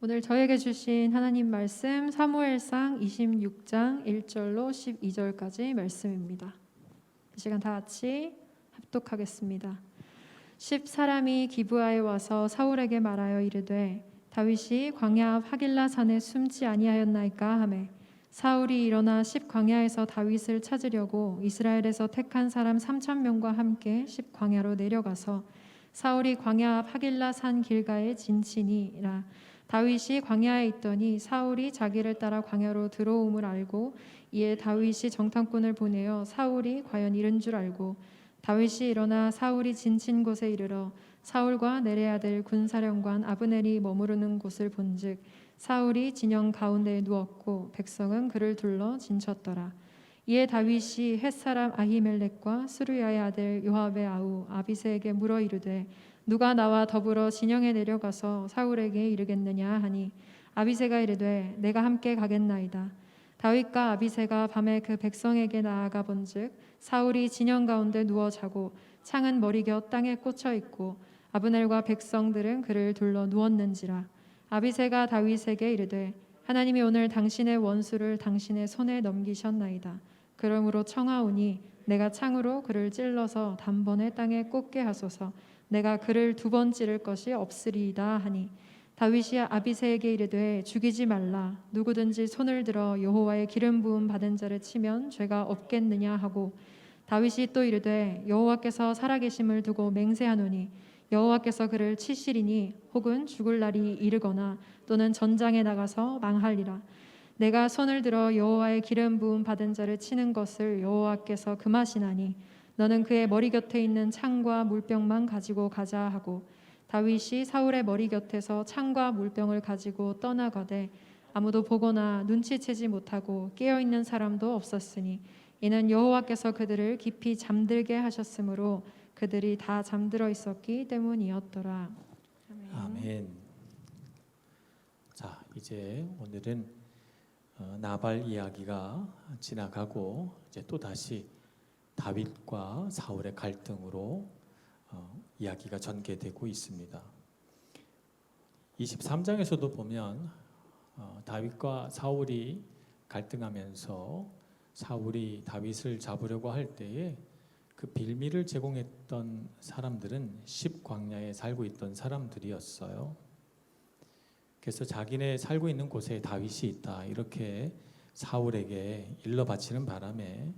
오늘 저에게 주신 하나님 말씀 사무엘상 26장 1절로 12절까지 말씀입니다. 이 시간 다 같이 합독하겠습니다. 10사람이 기브아에 와서 사울에게 말하여 이르되 다윗이 광야 앞 하길라 산에 숨지 아니하였나이까 하매 사울이 일어나 10광야에서 다윗을 찾으려고 이스라엘에서 택한 사람 3,000명과 함께 10광야로 내려가서 사울이 광야 앞 하길라 산 길가에 진치니라. 다윗이 광야에 있더니 사울이 자기를 따라 광야로 들어옴을 알고 이에 다윗이 정탐꾼을 보내어 사울이 과연 이른 줄 알고 다윗이 일어나 사울이 진친 곳에 이르러 사울과 내레 아들 군사령관 아브넬이 머무르는 곳을 본즉 사울이 진영 가운데에 누웠고 백성은 그를 둘러 진쳤더라. 이에 다윗이 헷사람 아히멜렉과 스루야의 아들 요압의 아우 아비새에게 물어 이르되 누가 나와 더불어 진영에 내려가서 사울에게 이르겠느냐 하니 아비새가 이르되 내가 함께 가겠나이다. 다윗과 아비새가 밤에 그 백성에게 나아가 본즉 사울이 진영 가운데 누워 자고 창은 머리곁 땅에 꽂혀 있고 아브넬과 백성들은 그를 둘러 누웠는지라. 아비새가 다윗에게 이르되 하나님이 오늘 당신의 원수를 당신의 손에 넘기셨나이다. 그러므로 청하오니 내가 창으로 그를 찔러서 단번에 땅에 꽂게 하소서. 내가 그를 2번 찌를 것이 없으리이다 하니 다윗이 아비새에게 이르되 죽이지 말라. 누구든지 손을 들어 여호와의 기름 부음 받은 자를 치면 죄가 없겠느냐 하고 다윗이 또 이르되 여호와께서 살아계심을 두고 맹세하노니 여호와께서 그를 치시리니 혹은 죽을 날이 이르거나 또는 전장에 나가서 망하리라. 내가 손을 들어 여호와의 기름 부음 받은 자를 치는 것을 여호와께서 금하시나니 너는 그의 머리 곁에 있는 창과 물병만 가지고 가자 하고 다윗이 사울의 머리 곁에서 창과 물병을 가지고 떠나가되 아무도 보거나 눈치채지 못하고 깨어있는 사람도 없었으니 이는 여호와께서 그들을 깊이 잠들게 하셨으므로 그들이 다 잠들어 있었기 때문이었더라. 아멘. 자, 이제 오늘은 나발 이야기가 지나가고 이제 또 다시 다윗과 사울의 갈등으로 이야기가 전개되고 있습니다. 23장에서도 보면 다윗과 사울이 갈등하면서 사울이 다윗을 잡으려고 할 때에 그 빌미를 제공했던 사람들은 10광야에 살고 있던 사람들이었어요. 그래서 자기네 살고 있는 곳에 다윗이 있다 이렇게 사울에게 일러 바치는 바람에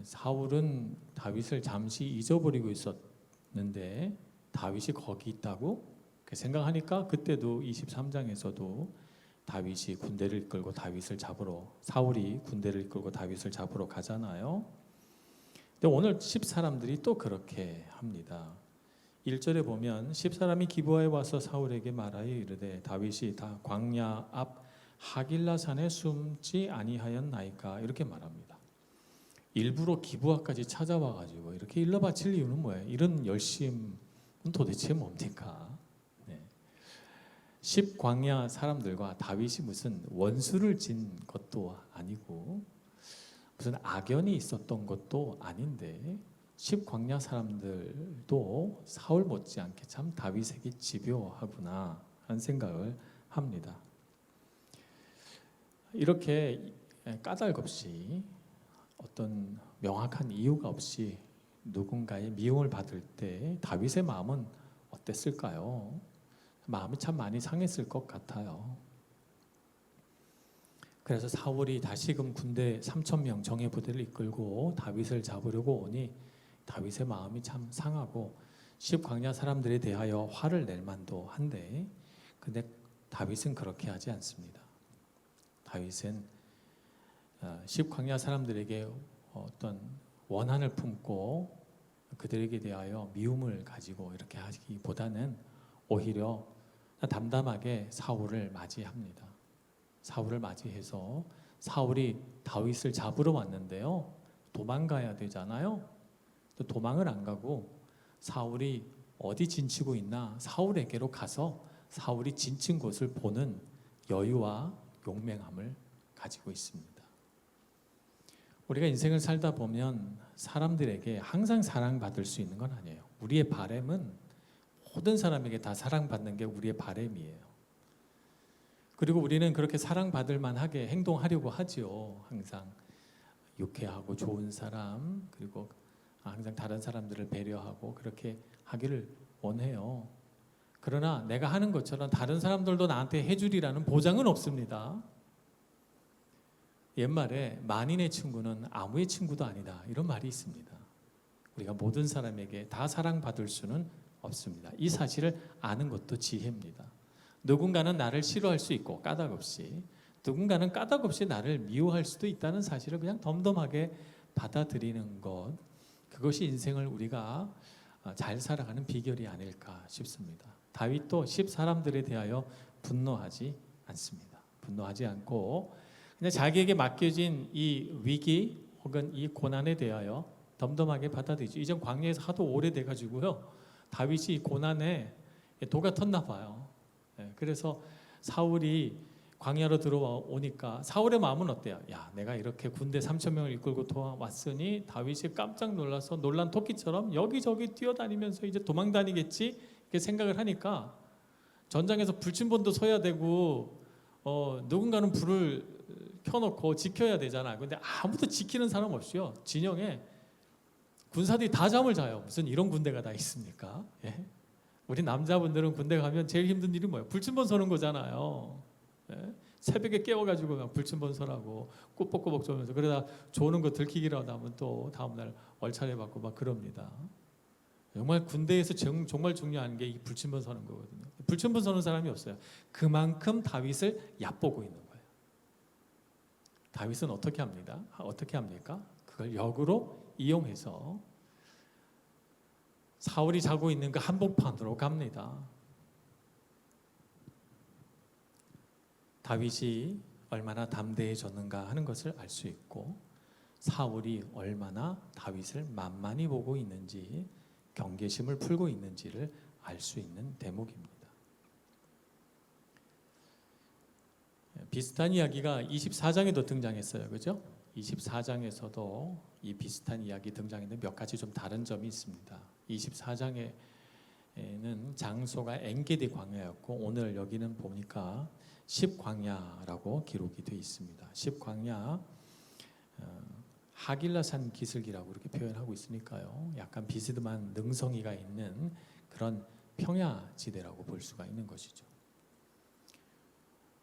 사울은 다윗을 잠시 잊어버리고 있었는데 다윗이 거기 있다고 생각하니까 그때도 23장에서도 다윗이 군대를 이끌고 다윗을 잡으러 사울이 군대를 이끌고 다윗을 잡으러 가잖아요. 근데 오늘 10사람들이 또 그렇게 합니다. 1절에 보면 10사람이 기브아에 와서 사울에게 말하여 이르되 다윗이 다 광야 앞 하길라 산에 숨지 아니하였나이까 이렇게 말합니다. 일부러 기브아까지 찾아와 가지고 이렇게 일러 바칠 이유는 뭐예요? 이런 열심은 도대체 뭡니까? 10광야 사람들과 다윗이 무슨 원수를 진 것도 아니고 무슨 악연이 있었던 것도 아닌데 10광야 사람들도 사울 못지않게 참 다윗에게 집요하구나 하는 생각을 합니다. 이렇게 까닭없이 어떤 명확한 이유가 없이 누군가의 미움을 받을 때 다윗의 마음은 어땠을까요? 마음이 참 많이 상했을 것 같아요. 그래서 사울이 다시금 군대 3,000명 정예 부대를 이끌고 다윗을 잡으려고 오니 다윗의 마음이 참 상하고 10광야 사람들에 대하여 화를 낼 만도 한데 근데 다윗은 그렇게 하지 않습니다. 다윗은 10광야 사람들에게 어떤 원한을 품고 그들에게 대하여 미움을 가지고 이렇게 하기보다는 오히려 담담하게 사울을 맞이합니다. 사울을 맞이해서 사울이 다윗을 잡으러 왔는데요. 도망가야 되잖아요. 또 도망을 안 가고 사울이 어디 진치고 있나 사울에게로 가서 사울이 진친 곳을 보는 여유와 용맹함을 가지고 있습니다. 우리가 인생을 살다 보면 사람들에게 항상 사랑받을 수 있는 건 아니에요. 우리의 바람은 모든 사람에게 다 사랑받는 게 우리의 바람이에요. 그리고 우리는 그렇게 사랑받을 만하게 행동하려고 하지요. 항상 유쾌하고 좋은 사람, 그리고 항상 다른 사람들을 배려하고 그렇게 하기를 원해요. 그러나 내가 하는 것처럼 다른 사람들도 나한테 해주리라는 보장은 없습니다. 옛말에 만인의 친구는 아무의 친구도 아니다, 이런 말이 있습니다. 우리가 모든 사람에게 다 사랑받을 수는 없습니다. 이 사실을 아는 것도 지혜입니다. 누군가는 나를 싫어할 수 있고 까닭없이, 누군가는 까닭없이 나를 미워할 수도 있다는 사실을 그냥 덤덤하게 받아들이는 것, 그것이 인생을 우리가 잘 살아가는 비결이 아닐까 싶습니다. 다윗도 10사람들에 대하여 분노하지 않습니다. 분노하지 않고 그냥 자기에게 맡겨진 이 위기 혹은 이 고난에 대하여 덤덤하게 받아들이죠. 이전 광야에서 하도 오래돼 가지고요, 다윗이 이 고난에 도가 텄나 봐요. 그래서 사울이 광야로 들어오니까 사울의 마음은 어때요? 야, 내가 이렇게 군대 3,000명을 이끌고 왔으니 다윗이 깜짝 놀라서 놀란 토끼처럼 여기저기 뛰어다니면서 이제 도망 다니겠지, 이렇게 생각을 하니까 전장에서 불침번도 서야 되고 누군가는 불을 켜놓고 지켜야 되잖아요. 근데 아무도 지키는 사람 없이요, 진영에 군사들이 다 잠을 자요. 무슨 이런 군대가 다 있습니까? 예? 우리 남자분들은 군대 가면 제일 힘든 일이 뭐예요? 불침번 서는 거잖아요. 예? 새벽에 깨워가지고 막 불침번 서라고 꾸벅꾸벅 조면서, 그러다 조는 거 들키기라도 하면 또 다음날 얼차례 받고 막 그럽니다. 정말 군대에서 정말 중요한 게 이 불침번 서는 거거든요. 불침번 서는 사람이 없어요. 그만큼 다윗을 얕보고 있는 거예요. 다윗은 어떻게 합니다? 어떻게 합니까? 그걸 역으로 이용해서 사울이 자고 있는 그 한복판으로 갑니다. 다윗이 얼마나 담대해졌는가 하는 것을 알 수 있고, 사울이 얼마나 다윗을 만만히 보고 있는지, 경계심을 풀고 있는지를 알 수 있는 대목입니다. 비슷한 이야기가 24장에도 등장했어요. 그죠? 24장에서도 이 비슷한 이야기 등장했는데 몇 가지 좀 다른 점이 있습니다. 24장에는 장소가 엔게디 광야였고, 오늘 여기는 보니까 10광야라고 기록이 되어 있습니다. 10광야, 하길라산 기슭이라고 이렇게 표현하고 있으니까요, 약간 비스듬한 능성이가 있는 그런 평야지대라고 볼 수가 있는 것이죠.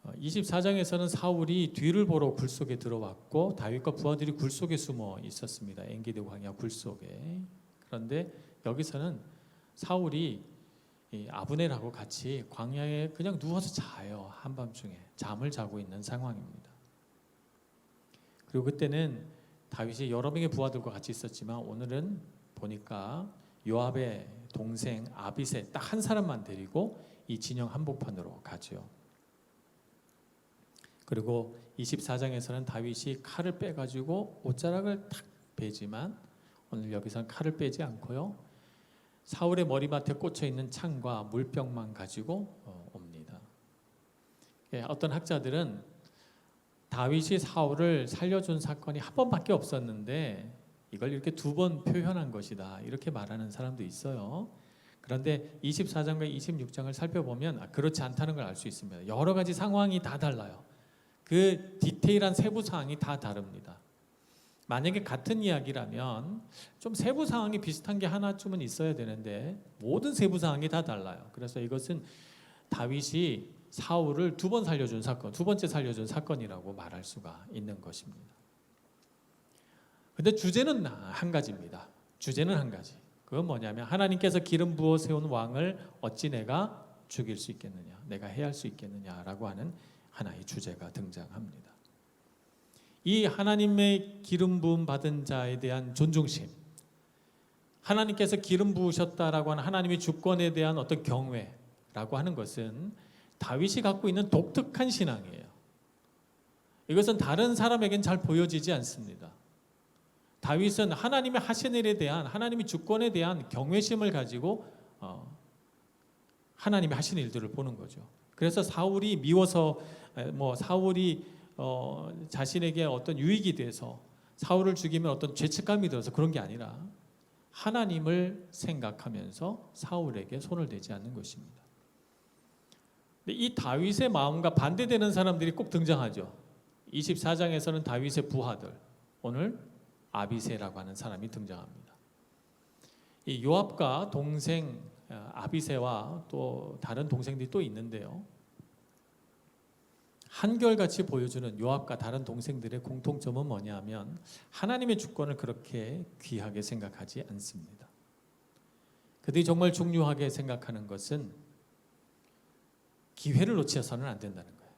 24장에서는 사울이 뒤를 보러 굴 속에 들어왔고 다윗과 부하들이 굴 속에 숨어 있었습니다. 엔게디 광야 굴 속에. 그런데 여기서는 사울이 아브넬하고 같이 광야에 그냥 누워서 자요. 한밤중에 잠을 자고 있는 상황입니다. 그리고 그때는 다윗이 여러 명의 부하들과 같이 있었지만 오늘은 보니까 요압의 동생 아비새 딱 한 사람만 데리고 이 진영 한복판으로 가죠. 그리고 24장에서는 다윗이 칼을 빼가지고 옷자락을 탁 베지만 오늘 여기서는 칼을 빼지 않고요, 사울의 머리맡에 꽂혀 있는 창과 물병만 가지고 옵니다. 어떤 학자들은 다윗이 사울을 살려준 사건이 한 번밖에 없었는데 이걸 이렇게 두 번 표현한 것이다, 이렇게 말하는 사람도 있어요. 그런데 24장과 26장을 살펴보면 그렇지 않다는 걸 알 수 있습니다. 여러 가지 상황이 다 달라요. 그 디테일한 세부 사항이 다 다릅니다. 만약에 같은 이야기라면 좀 세부 사항이 비슷한 게 하나쯤은 있어야 되는데 모든 세부 사항이 다 달라요. 그래서 이것은 다윗이 사울을 두 번 살려준 사건, 두 번째 살려준 사건이라고 말할 수가 있는 것입니다. 근데 주제는 한 가지입니다. 주제는 한 가지. 그건 뭐냐면 하나님께서 기름 부어 세운 왕을 어찌 내가 죽일 수 있겠느냐, 내가 해할 수 있겠느냐라고 하는 하나의 주제가 등장합니다. 이 하나님의 기름 부음 받은 자에 대한 존중심, 하나님께서 기름 부으셨다라고 하는 하나님의 주권에 대한 어떤 경외라고 하는 것은 다윗이 갖고 있는 독특한 신앙이에요. 이것은 다른 사람에겐 잘 보여지지 않습니다. 다윗은 하나님의 하신 일에 대한, 하나님의 주권에 대한 경외심을 가지고 하나님의 하신 일들을 보는 거죠. 그래서 사울이 미워서 사울이 자신에게 어떤 유익이 돼서 사울을 죽이면 어떤 죄책감이 들어서 그런 게 아니라 하나님을 생각하면서 사울에게 손을 대지 않는 것입니다. 근데 이 다윗의 마음과 반대되는 사람들이 꼭 등장하죠. 24장에서는 다윗의 부하들, 오늘 아비새라고 하는 사람이 등장합니다. 이 요압과 동생 아비새와 또 다른 동생들이 또 있는데요. 한결같이 보여주는 요압과 다른 동생들의 공통점은 뭐냐면 하나님의 주권을 그렇게 귀하게 생각하지 않습니다. 그들이 정말 중요하게 생각하는 것은 기회를 놓쳐서는 안 된다는 거예요.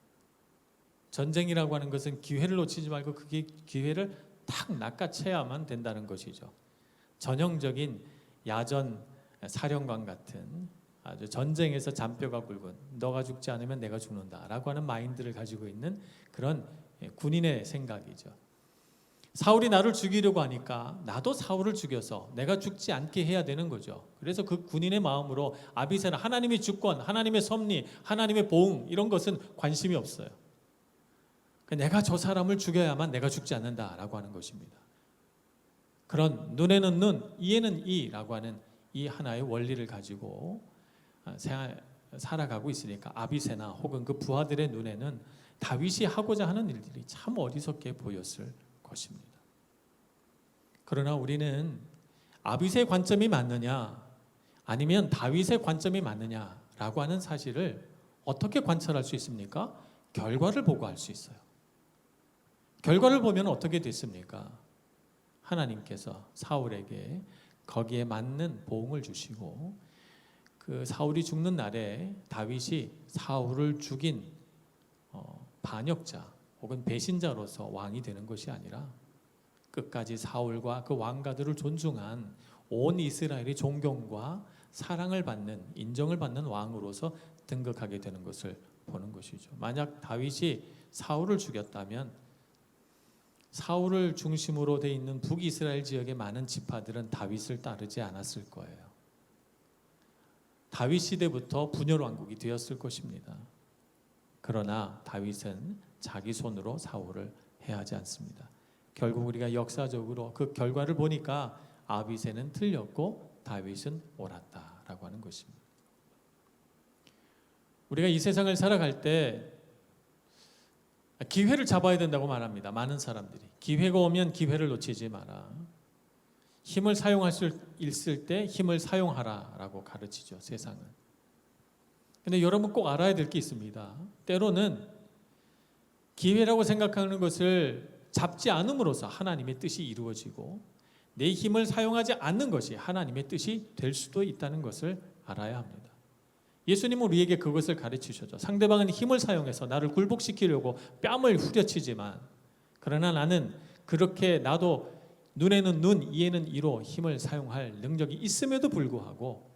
전쟁이라고 하는 것은 기회를 놓치지 말고 그게 기회를 탁 낚아채야만 된다는 것이죠. 전형적인 야전 사령관 같은 아주 전쟁에서 잔뼈가 굵은 너가 죽지 않으면 내가 죽는다라고 하는 마인드를 가지고 있는 그런 군인의 생각이죠. 사울이 나를 죽이려고 하니까 나도 사울을 죽여서 내가 죽지 않게 해야 되는 거죠. 그래서 그 군인의 마음으로 아비새는 하나님의 주권, 하나님의 섭리, 하나님의 보응 이런 것은 관심이 없어요. 내가 저 사람을 죽여야만 내가 죽지 않는다라고 하는 것입니다. 그런 눈에는 눈, 이에는 이라고 하는 이 하나의 원리를 가지고 살아가고 있으니까 아비새나 혹은 그 부하들의 눈에는 다윗이 하고자 하는 일들이 참 어리석게 보였을 것입니다. 그러나 우리는 아비새의 관점이 맞느냐 아니면 다윗의 관점이 맞느냐라고 하는 사실을 어떻게 관찰할 수 있습니까? 결과를 보고 알 수 있어요. 결과를 보면 어떻게 됐습니까? 하나님께서 사울에게 거기에 맞는 보응을 주시고 그 사울이 죽는 날에 다윗이 사울을 죽인 반역자 혹은 배신자로서 왕이 되는 것이 아니라 끝까지 사울과 그 왕가들을 존중한 온 이스라엘의 존경과 사랑을 받는 인정을 받는 왕으로서 등극하게 되는 것을 보는 것이죠. 만약 다윗이 사울을 죽였다면 사울을 중심으로 돼 있는 북이스라엘 지역의 많은 지파들은 다윗을 따르지 않았을 거예요. 다윗 시대부터 분열 왕국이 되었을 것입니다. 그러나 다윗은 자기 손으로 사울을 해하지 않습니다. 결국 우리가 역사적으로 그 결과를 보니까 아비새는 틀렸고 다윗은 옳았다라고 하는 것입니다. 우리가 이 세상을 살아갈 때 기회를 잡아야 된다고 말합니다. 많은 사람들이 기회가 오면 기회를 놓치지 마라. 힘을 사용할 수 있을 때 힘을 사용하라라고 가르치죠. 세상은. 근데 여러분 꼭 알아야 될 게 있습니다. 때로는 기회라고 생각하는 것을 잡지 않음으로써 하나님의 뜻이 이루어지고 내 힘을 사용하지 않는 것이 하나님의 뜻이 될 수도 있다는 것을 알아야 합니다. 예수님은 우리에게 그것을 가르치셨죠. 상대방은 힘을 사용해서 나를 굴복시키려고 뺨을 후려치지만 그러나 나는 그렇게 나도 눈에는 눈, 이에는 이로 힘을 사용할 능력이 있음에도 불구하고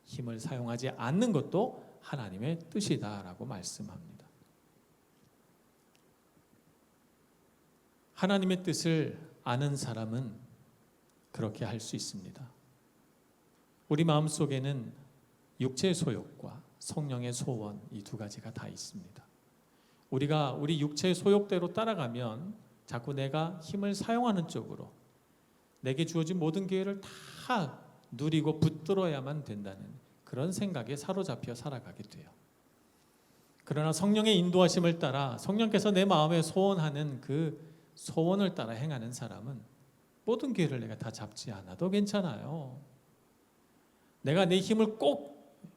힘을 사용하지 않는 것도 하나님의 뜻이다라고 말씀합니다. 하나님의 뜻을 아는 사람은 그렇게 할 수 있습니다. 우리 마음속에는 육체의 소욕과 성령의 소원 이 두 가지가 다 있습니다. 우리가 우리 육체의 소욕대로 따라가면 자꾸 내가 힘을 사용하는 쪽으로 내게 주어진 모든 기회를 다 누리고 붙들어야만 된다는 그런 생각에 사로잡혀 살아가게 돼요. 그러나 성령의 인도하심을 따라 성령께서 내 마음에 소원하는 그 소원을 따라 행하는 사람은 모든 기회를 내가 다 잡지 않아도 괜찮아요. 내가 내 힘을 꼭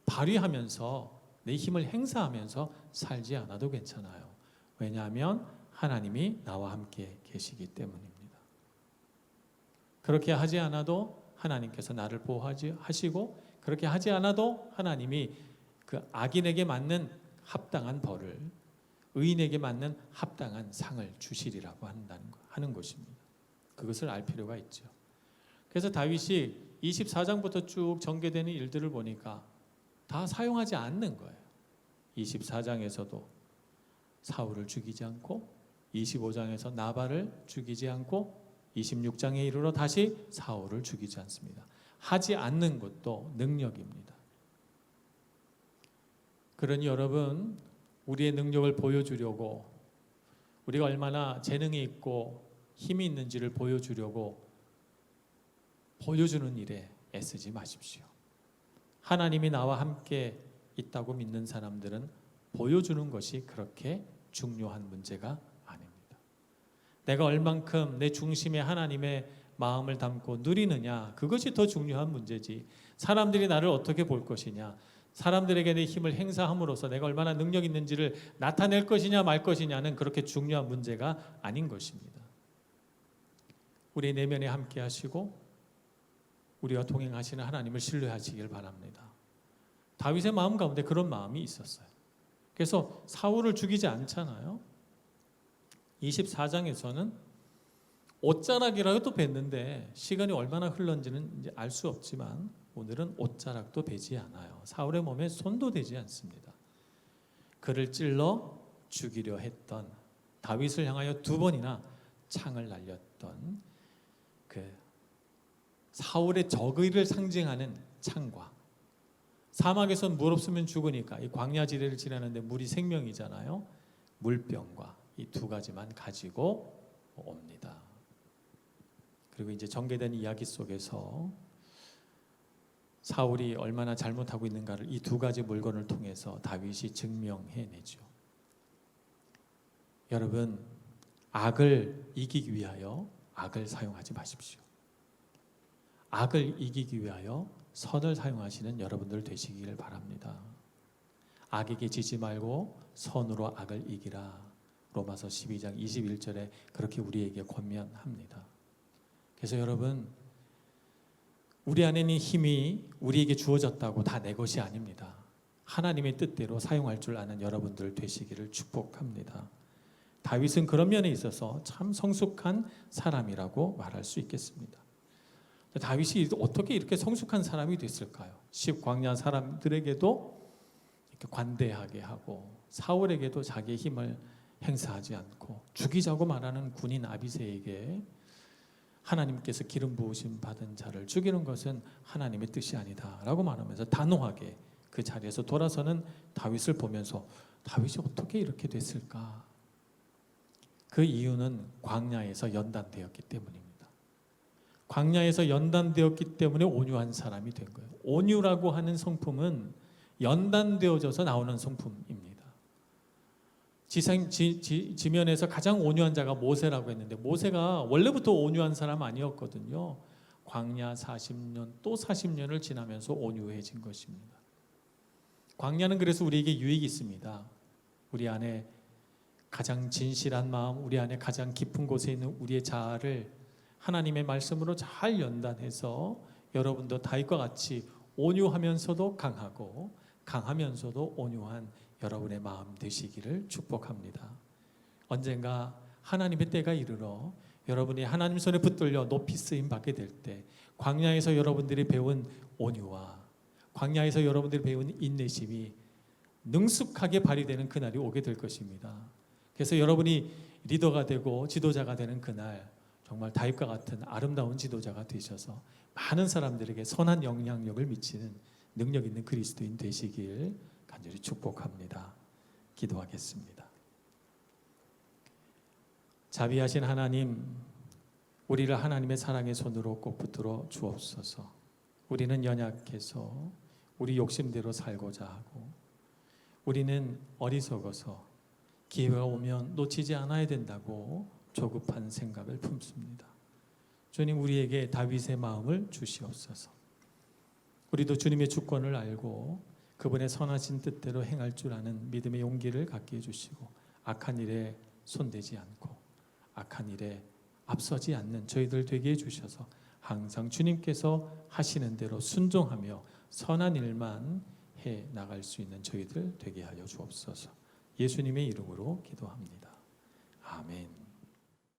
발휘하면서 내 힘을 행사하면서 살지 않아도 괜찮아요. 왜냐하면 하나님이 나와 함께 계시기 때문입니다. 그렇게 하지 않아도 하나님께서 나를 보호하시고 그렇게 하지 않아도 하나님이 그 악인에게 맞는 합당한 벌을 의인에게 맞는 합당한 상을 주시리라고 하는 것입니다. 그것을 알 필요가 있죠. 그래서 다윗이 24장부터 쭉 전개되는 일들을 보니까 다 사용하지 않는 거예요. 24장에서도 사울을 죽이지 않고 25장에서 나발을 죽이지 않고 26장에 이르러 다시 사울을 죽이지 않습니다. 하지 않는 것도 능력입니다. 그러니 여러분 우리의 능력을 보여주려고 우리가 얼마나 재능이 있고 힘이 있는지를 보여주려고 보여주는 일에 애쓰지 마십시오. 하나님이 나와 함께 있다고 믿는 사람들은 보여주는 것이 그렇게 중요한 문제가 아닙니다. 내가 얼만큼 내 중심에 하나님의 마음을 담고 누리느냐, 그것이 더 중요한 문제지. 사람들이 나를 어떻게 볼 것이냐, 사람들에게 내 힘을 행사함으로써 내가 얼마나 능력 있는지를 나타낼 것이냐 말 것이냐는 그렇게 중요한 문제가 아닌 것입니다. 우리 내면에 함께 하시고 우리와 동행하시는 하나님을 신뢰하시길 바랍니다. 다윗의 마음 가운데 그런 마음이 있었어요. 그래서 사울을 죽이지 않잖아요. 24장에서는 옷자락이라고 또 뵀는데 시간이 얼마나 흘렀는지는 이제 알 수 없지만 오늘은 옷자락도 베지 않아요. 사울의 몸에 손도 대지 않습니다. 그를 찔러 죽이려 했던, 다윗을 향하여 2번이나 창을 날렸던 그 사울의 적의를 상징하는 창과, 사막에선 물 없으면 죽으니까 이 광야 지대를 지나는데 물이 생명이잖아요. 물병과 이 2가지만 가지고 옵니다. 그리고 이제 전개된 이야기 속에서 사울이 얼마나 잘못하고 있는가를 이 2가지 물건을 통해서 다윗이 증명해내죠. 여러분, 악을 이기기 위하여 악을 사용하지 마십시오. 악을 이기기 위하여 선을 사용하시는 여러분들 되시기를 바랍니다. 악에게 지지 말고 선으로 악을 이기라. 로마서 12장 21절에 그렇게 우리에게 권면합니다. 그래서 여러분, 우리 안에는 힘이 우리에게 주어졌다고 다 내 것이 아닙니다. 하나님의 뜻대로 사용할 줄 아는 여러분들 되시기를 축복합니다. 다윗은 그런 면에 있어서 참 성숙한 사람이라고 말할 수 있겠습니다. 다윗이 어떻게 이렇게 성숙한 사람이 됐을까요? 10광야 사람들에게도 이렇게 관대하게 하고 사울에게도 자기의 힘을 행사하지 않고 죽이자고 말하는 군인 아비새에게 하나님께서 기름 부으심 받은 자를 죽이는 것은 하나님의 뜻이 아니다 라고 말하면서 단호하게 그 자리에서 돌아서는 다윗을 보면서 다윗이 어떻게 이렇게 됐을까? 그 이유는 광야에서 연단되었기 때문입니다. 광야에서 연단되었기 때문에 온유한 사람이 된 거예요. 온유라고 하는 성품은 연단되어져서 나오는 성품입니다. 지면에서 가장 온유한 자가 모세라고 했는데 모세가 원래부터 온유한 사람 아니었거든요. 광야 40년 또 40년을 지나면서 온유해진 것입니다. 광야는 그래서 우리에게 유익이 있습니다. 우리 안에 가장 진실한 마음, 우리 안에 가장 깊은 곳에 있는 우리의 자아를 하나님의 말씀으로 잘 연단해서 여러분도 다윗과 같이 온유하면서도 강하고 강하면서도 온유한 여러분의 마음 되시기를 축복합니다. 언젠가 하나님의 때가 이르러 여러분이 하나님 손에 붙들려 높이 쓰임 받게 될 때 광야에서 여러분들이 배운 온유와 광야에서 여러분들이 배운 인내심이 능숙하게 발휘되는 그날이 오게 될 것입니다. 그래서 여러분이 리더가 되고 지도자가 되는 그날 정말 다윗과 같은 아름다운 지도자가 되셔서 많은 사람들에게 선한 영향력을 미치는 능력 있는 그리스도인 되시길 간절히 축복합니다. 기도하겠습니다. 자비하신 하나님, 우리를 하나님의 사랑의 손으로 꼭 붙들어 주옵소서. 우리는 연약해서 우리 욕심대로 살고자 하고 우리는 어리석어서 기회가 오면 놓치지 않아야 된다고 조급한 생각을 품습니다. 주님, 우리에게 다윗의 마음을 주시옵소서. 우리도 주님의 주권을 알고 그분의 선하신 뜻대로 행할 줄 아는 믿음의 용기를 갖게 해주시고 악한 일에 손대지 않고 악한 일에 앞서지 않는 저희들 되게 해주셔서 항상 주님께서 하시는 대로 순종하며 선한 일만 해 나갈 수 있는 저희들 되게 하여 주옵소서. 예수님의 이름으로 기도합니다. 아멘.